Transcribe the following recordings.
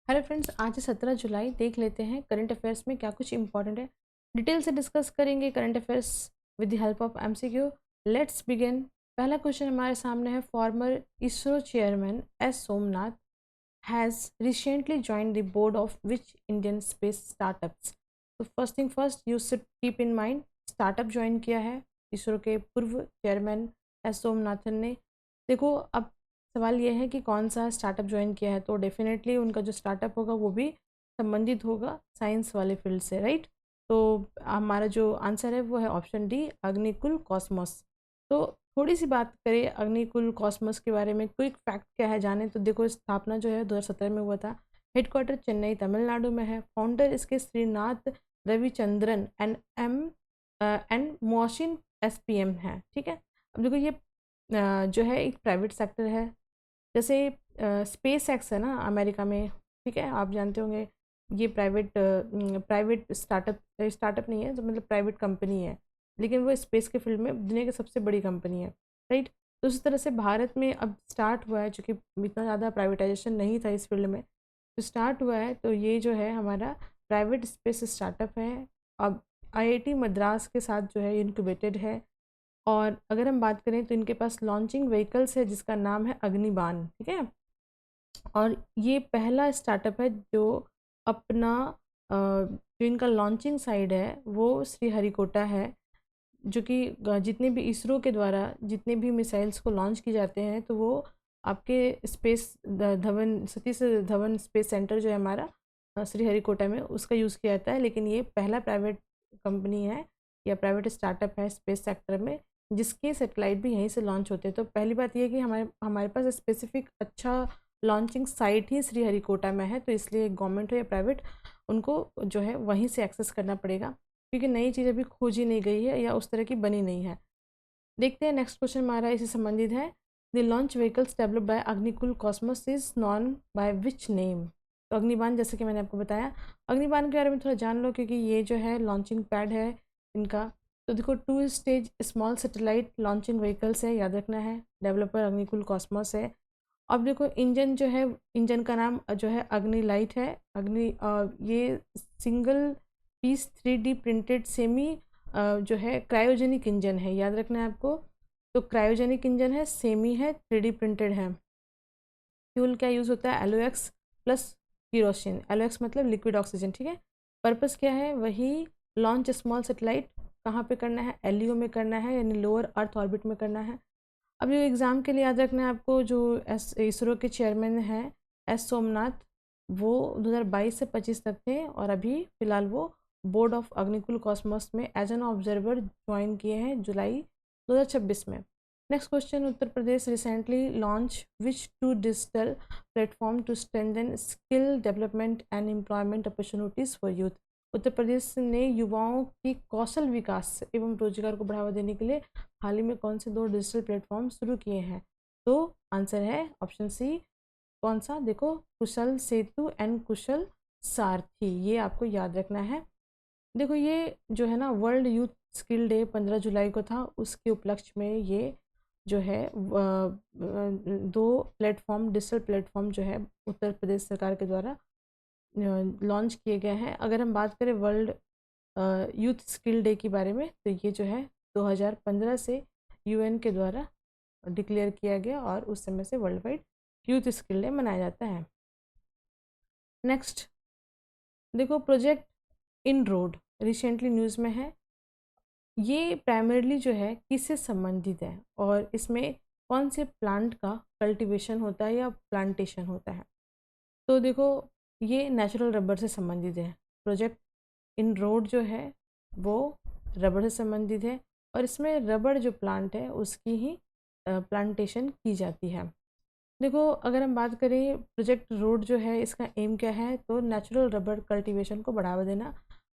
Hello friends, आज है 17 जुलाई। देख लेते हैं करंट अफेयर्स में क्या कुछ इंपॉर्टेंट है। डिटेल से डिस्कस करेंगे current affairs with the help of MCQ. Let's begin. पहला क्वेश्चन हमारे सामने है, former ISRO chairman S Somanath has recently join the board of which Indian space startups. तो first thing first, you should keep in mind, startup join किया है इसरो के पूर्व chairman S Somanathan ने। देखो, अब सवाल ये है कि कौन सा स्टार्टअप ज्वाइन किया है, तो डेफिनेटली उनका जो स्टार्टअप होगा वो भी संबंधित होगा साइंस वाले फील्ड से, राइट। तो हमारा जो आंसर है वो है ऑप्शन डी, अग्निकुल कॉस्मोस। तो थोड़ी सी बात करें अग्निकुल कॉस्मोस के बारे में, क्विक फैक्ट क्या है जाने तो देखो, स्थापना जो है 2017 में हुआ था। हेडक्वार्टर चेन्नई तमिलनाडु में है। फाउंडर इसके श्रीनाथ रविचंद्रन एंड मोशिन एसपीएम है, ठीक है। अब देखो, ये जो है एक प्राइवेट सेक्टर है, जैसे स्पेस एक्स है ना अमेरिका में, ठीक है, आप जानते होंगे। ये प्राइवेट स्टार्टअप नहीं है, तो मतलब प्राइवेट कंपनी है, लेकिन वो स्पेस के फील्ड में दुनिया की सबसे बड़ी कंपनी है, राइट। तो उसी तरह से भारत में अब स्टार्ट हुआ है, चूँकि इतना ज़्यादा प्राइवेटाइजेशन नहीं था इस फील्ड में, तो स्टार्ट हुआ है। तो ये जो है हमारा प्राइवेट स्पेस स्टार्टअप है। अब आईआईटी मद्रास के साथ जो है इनक्यूबेटेड है। और अगर हम बात करें तो इनके पास लॉन्चिंग व्हीकल्स है जिसका नाम है अग्निबाण, ठीक है। और ये पहला स्टार्टअप है जो अपना जो इनका लॉन्चिंग साइड है वो श्रीहरिकोटा है, जो कि जितने भी इसरो के द्वारा जितने भी मिसाइल्स को लॉन्च किए जाते हैं तो वो आपके space Dhawan Satish Dhawan space centre जो है हमारा श्रीहरिकोटा में, उसका यूज़ किया जाता है। लेकिन ये पहला प्राइवेट कंपनी है या प्राइवेट स्टार्टअप है स्पेस सेक्टर में जिसके सैटेलाइट भी यहीं से लॉन्च होते हैं। तो पहली बात यह है कि हमारे हमारे पास स्पेसिफिक अच्छा लॉन्चिंग साइट ही श्रीहरिकोटा में है, तो इसलिए गवर्नमेंट हो या प्राइवेट, उनको जो है वहीं से एक्सेस करना पड़ेगा, क्योंकि नई चीज़ अभी खोजी नहीं गई है या उस तरह की बनी नहीं है। देखते हैं नेक्स्ट क्वेश्चन हमारा इसी संबंधित है। The launch vehicles developed by Agnikul Cosmos is known by which name. तो अग्निबाण, जैसे कि मैंने आपको बताया, अग्निबाण के बारे में थोड़ा जान लो, क्योंकि ये जो है लॉन्चिंग पैड है इनका। तो देखो, 2 stage small satellite launching vehicles है, याद रखना है। डेवलपर अग्निकुल कॉस्मोस है। अब देखो, इंजन जो है, इंजन का नाम जो है अग्नि लाइट है। ये single piece 3D printed semi जो है क्रायोजेनिक इंजन है, याद रखना है आपको। तो क्रायोजेनिक इंजन है, सेमी है, 3D प्रिंटेड है। फ्यूल क्या यूज़ होता है, एलओएक्स प्लस कीरोसिन। एलओएक्स मतलब लिक्विड ऑक्सीजन, ठीक है। पर्पस क्या है, वही लॉन्च स्मॉल सेटेलाइट कहाँ पे करना है, एलईओ में करना है, यानी लोअर अर्थ ऑर्बिट में करना है। अब ये एग्ज़ाम के लिए याद रखना है आपको, जो इसरो के चेयरमैन हैं एस सोमनाथ, वो 2022 से 25 तक थे, और अभी फ़िलहाल वो बोर्ड ऑफ अग्निकुल कॉस्मोस में एज एन ऑब्जर्वर ज्वाइन किए हैं जुलाई 2026 में। Next question, Uttar Pradesh recently launch which 2 digital platform to strengthen skill development and employment opportunities for youth. Uttar Pradesh ने युवाओं की कौशल विकास एवं रोजगार को बढ़ावा देने के लिए हाल ही में कौन से 2 डिजिटल प्लेटफॉर्म शुरू किए हैं। तो आंसर है ऑप्शन सी। कौन सा, देखो, कुशल सेतु एंड कुशल सारथी, ये आपको याद रखना है। देखो, ये जो है ना वर्ल्ड यूथ स्किल डे 15 जुलाई को था, उसके उपलक्ष्य में ये जो है 2 डिजिटल प्लेटफॉर्म जो है उत्तर प्रदेश सरकार के द्वारा लॉन्च किए गए हैं। अगर हम बात करें वर्ल्ड यूथ स्किल डे के बारे में, तो ये जो है 2015 से यूएन के द्वारा डिक्लेयर किया गया, और उस समय से world wide youth skill day मनाया जाता है। नेक्स्ट देखो, project in road recently news में है। ये प्राइमरली जो है किससे संबंधित है, और इसमें कौन से प्लांट का कल्टीवेशन होता है या प्लांटेशन होता है। तो देखो, ये नेचुरल रबर से संबंधित है। प्रोजेक्ट इन रोड जो है वो रबर से संबंधित है, और इसमें रबर जो प्लांट है उसकी ही प्लांटेशन की जाती है। देखो, अगर हम बात करें प्रोजेक्ट रोड जो है, इसका एम क्या है, तो नेचुरल रबर कल्टीवेशन को बढ़ावा देना।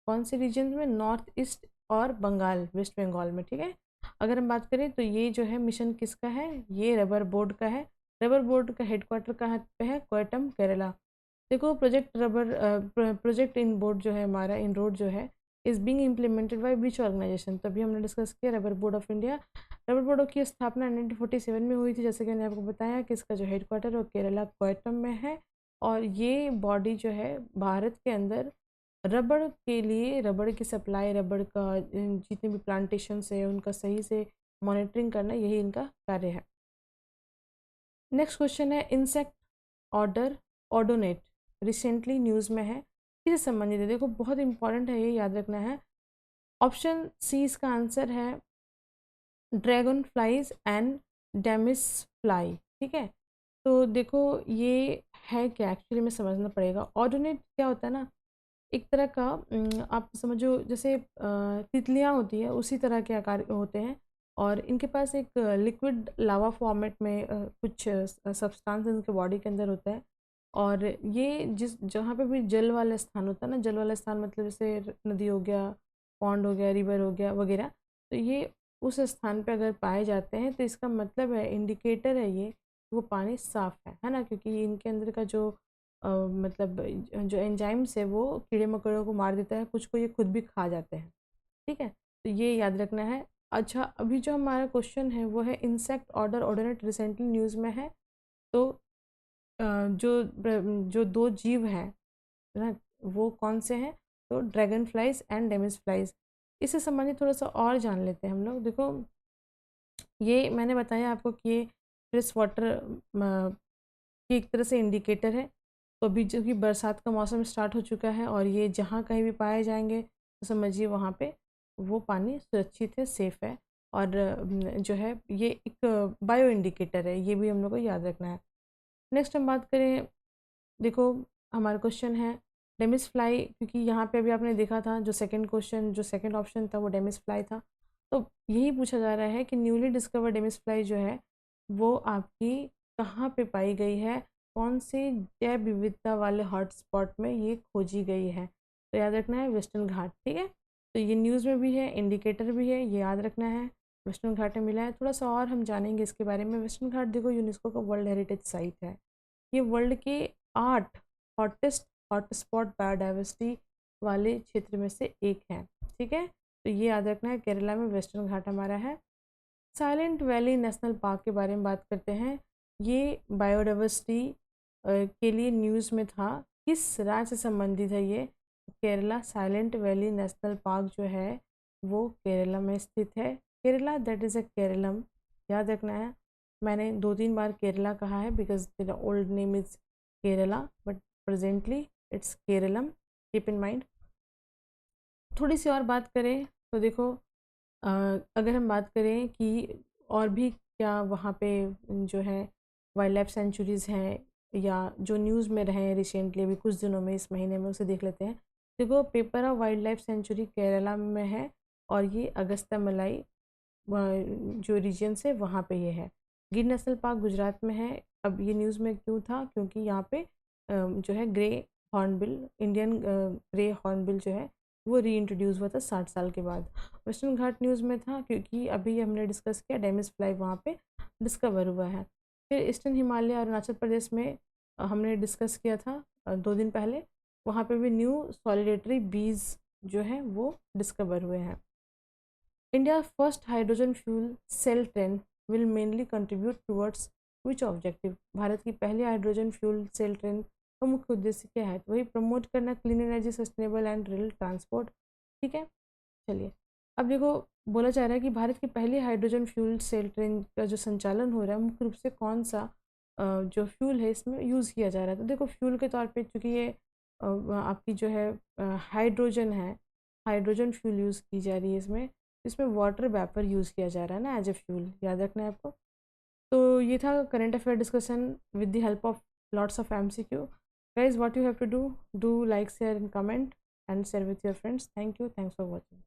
कौन से रीजन में, नॉर्थ ईस्ट और बंगाल, वेस्ट बंगाल में, ठीक है। अगर हम बात करें तो ये जो है मिशन किसका है, ये रबर बोर्ड का है। रबर बोर्ड का हेडक्वार्टर कहाँ पे है, कोयटम केरला। देखो, प्रोजेक्ट इन बोर्ड जो है हमारा, इन रोड जो है, is being implemented by which organisation. तभी हमने डिस्कस किया rubber board of India. Rubber board की स्थापना 1947 में हुई थी, जैसे कि मैंने आपको बताया कि इसका जो हेडक्वार्टर है वो केरला कोयटम में है। और ये बॉडी जो है भारत के अंदर रबड़ के लिए, रबड़ की सप्लाई, रबड़ का जितने भी प्लांटेशंस है उनका सही से मॉनिटरिंग करना, यही इनका कार्य है। नेक्स्ट क्वेश्चन है इंसेक्ट ऑर्डर ऑर्डोनेट रिसेंटली न्यूज़ में है, किससे संबंधित है? देखो बहुत इंपॉर्टेंट है, ये याद रखना है। ऑप्शन सी इसका आंसर है dragon flies and demise fly. ठीक है, तो देखो ये है क्या, एक्चुअली में समझना पड़ेगा। ऑर्डोनेट क्या होता है ना, एक तरह का आप समझो जैसे तितलियाँ होती है उसी तरह के आकार होते हैं, और इनके पास एक लिक्विड लावा फॉर्मेट में कुछ सब्सटेंस इनके बॉडी के अंदर होता है। और ये जिस जहाँ पे भी जल वाला स्थान होता है ना, जल वाला स्थान मतलब जैसे नदी हो गया, पॉन्ड हो गया, रिवर हो गया वगैरह, तो ये उस स्थान पे अगर पाए जाते हैं तो इसका मतलब है, इंडिकेटर है ये, वो पानी साफ़ है ना, क्योंकि इनके अंदर का जो मतलब जो एंजाइम्स है वो कीड़े मकोड़ों को मार देता है, कुछ को ये खुद भी खा जाते हैं। ठीक है, तो ये याद रखना है। अच्छा, अभी जो हमारा क्वेश्चन है वो है insect order ordinate recently news में है। तो जो दो जीव हैं ना, वो कौन से हैं? तो dragon flies and demise flies. इससे संबंधित थोड़ा सा और जान लेते हैं हम लोग। देखो ये मैंने बताया आपको कि ये फ्रेश वाटर की एक तरह से इंडिकेटर है। तो अभी जो कि बरसात का मौसम स्टार्ट हो चुका है और ये जहाँ कहीं भी पाए जाएंगे तो समझिए वहाँ पे वो पानी सुरक्षित है, सेफ़ है। और जो है ये एक बायो इंडिकेटर है, ये भी हम लोग को याद रखना है। नेक्स्ट हम बात करें, देखो हमारा क्वेश्चन है डेमिस फ्लाई, क्योंकि यहाँ पे अभी आपने देखा था जो सेकंड क्वेश्चन, जो सेकंड ऑप्शन था वो डेमिस फ्लाई था। तो यही पूछा जा रहा है कि न्यूली डिस्कवर्ड डेमिस फ्लाई जो है वो आपकी कहाँ पे पाई गई है, कौन से जैव विविधता वाले हॉटस्पॉट में ये खोजी गई है? तो याद रखना है वेस्टर्न घाट। ठीक है, तो ये न्यूज़ में भी है, इंडिकेटर भी है, ये याद रखना है, वेस्टर्न घाट में मिला है। थोड़ा सा और हम जानेंगे इसके बारे में। वेस्टर्न घाट देखो यूनेस्को का वर्ल्ड हेरिटेज साइट है, ये वर्ल्ड के 8 हॉटेस्ट हॉटस्पॉट बायोडाइवर्सिटी वाले क्षेत्र में से एक है। ठीक है, तो ये याद रखना है, केरला में वेस्टर्न घाट हमारा है। साइलेंट वैली नेशनल पार्क के बारे में बात करते हैं। ये बायोडाइवर्सिटी के लिए न्यूज़ में था, किस राज्य से संबंधित है ये? Kerala. Silent valley national park जो है वो केरला में स्थित है। Kerala, that is a Keralam, याद रखना है। मैंने 2-3 बार केरला कहा है because the old name is Kerala but presently it's Keralam, keep in mind. थोड़ी सी और बात करें तो देखो अगर हम बात करें कि और भी क्या वहाँ पे जो है वाइल्ड लाइफ सेंचुरीज़ हैं या जो न्यूज़ में रहे हैं रिसेंटली अभी कुछ दिनों में, इस महीने में, उसे देख लेते हैं। देखो पेपरा वाइल्ड लाइफ सेंचुरी केरला में है और ये अगस्त्य मलाई जो रीजन से वहाँ पे ये है। गिर नेशनल पार्क गुजरात में है। अब ये न्यूज़ में क्यों था? क्योंकि यहाँ पे जो है grey hornbill, Indian grey hornbill जो है वो री इंट्रोड्यूस हुआ था 60 साल के बाद। वेस्टर्न घाट न्यूज़ में था क्योंकि अभी हमने डिस्कस किया डेमिस फ्लाई वहाँ पे डिस्कवर हुआ है। फिर ईस्टर्न हिमालय और अरुणाचल प्रदेश में हमने डिस्कस किया था 2 दिन पहले, वहाँ पे भी न्यू सॉलिडेटरी बीज जो है वो डिस्कवर हुए हैं। India first hydrogen fuel cell train will mainly contribute towards which objective? Bharat की पहली हाइड्रोजन फ्यूल सेल ट्रेन का मुख्य उद्देश्य क्या है? तो वही प्रमोट करना clean energy, sustainable and rail transport. ठीक है, चलिए अब देखो बोला जा रहा है कि भारत की पहली हाइड्रोजन फ्यूल सेल ट्रेन का जो संचालन हो रहा है मुख्य रूप से कौन सा जो फ्यूल है इसमें यूज़ किया जा रहा है? तो देखो फ्यूल के तौर पे चूँकि ये आपकी जो है हाइड्रोजन है, हाइड्रोजन फ्यूल यूज़ की जा रही है इसमें, इसमें वाटर वेपर यूज़ किया जा रहा है ना एज ए फ्यूल, याद रखना है आपको। तो ये था current affair discussion with the help of lots of MCQ। Guys what you have to do, like, share and comment and share with your friends. Thank you, thanks for watching.